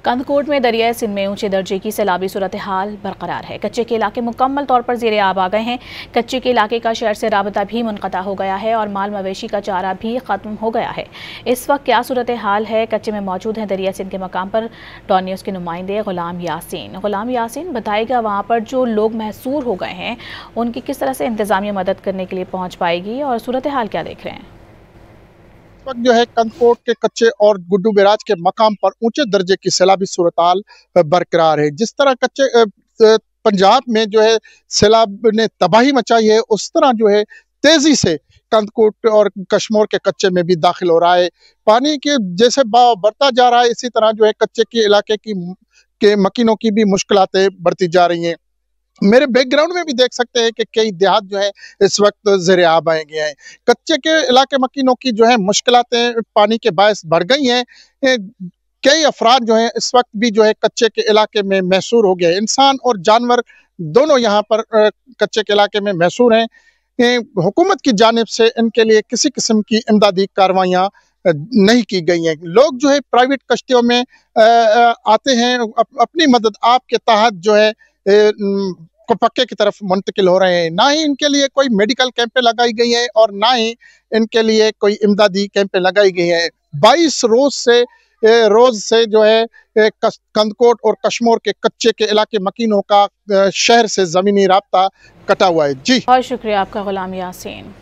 कंदकोट में दरियाए सिंध में ऊंचे दर्जे की सैलाबी सूरत हाल बरकरार है। कच्चे के इलाके मुकम्मल तौर पर ज़ेरे आब आ गए हैं। कच्चे के इलाके का शहर से राबता भी मुनक़ता हो गया है और माल मवेशी का चारा भी ख़त्म हो गया है। इस वक्त क्या सूरत हाल है, कच्चे में मौजूद हैं दरियाए सिंध के मकाम पर डॉन न्यूज़ के नुमाइंदे गुलाम यासीन बताएगा वहाँ पर जो लोग महसूर हो गए हैं उनकी किस तरह से इंतज़ामिया मदद करने के लिए पहुँच पाएगी और सूरत हाल क्या देख रहे हैं। वक्त जो है कंदकोट के कच्चे और गुड्डू बैराज के मकाम पर ऊंचे दर्जे की सैलाबी सूरत बरकरार है। जिस तरह पंजाब में जो है सैलाब ने तबाही मचाई है, उस तरह जो है तेजी से कंदकोट और कश्मीर के कच्चे में भी दाखिल हो रहा है। पानी के जैसे बहाव बढ़ता जा रहा है, इसी तरह जो है कच्चे के इलाके के मकीनों की भी मुश्किलातें बढ़ती जा रही हैं। मेरे बैकग्राउंड में भी देख सकते हैं कि कई देहात जो है इस वक्त ज़ेरे आब आए गए हैं। कच्चे के इलाके मकीनों की जो है मुश्किलातें पानी के बायस बढ़ गई हैं। कई अफराद जो हैं इस वक्त भी जो है कच्चे के इलाके में महसूर हो गए। इंसान और जानवर दोनों यहाँ पर कच्चे के इलाके में महसूर हैं। हुकूमत की जानिब से इनके लिए किसी किस्म की इमदादी कार्रवाइयाँ नहीं की गई हैं। लोग जो है प्राइवेट कश्तियों में आते हैं, अपनी मदद आपके तहत जो है को पक्के की तरफ मुंतकिल हो रहे हैं। ना ही इनके लिए कोई मेडिकल कैंपें लगाई गई है और ना ही इनके लिए कोई इमदादी कैंपें लगाई गई है। 22 रोज से जो है कंदकोट और कश्मीर के कच्चे के इलाके मकीनों का शहर से ज़मीनी राब्ता कटा हुआ है। जी बहुत शुक्रिया आपका गुलाम यासीन।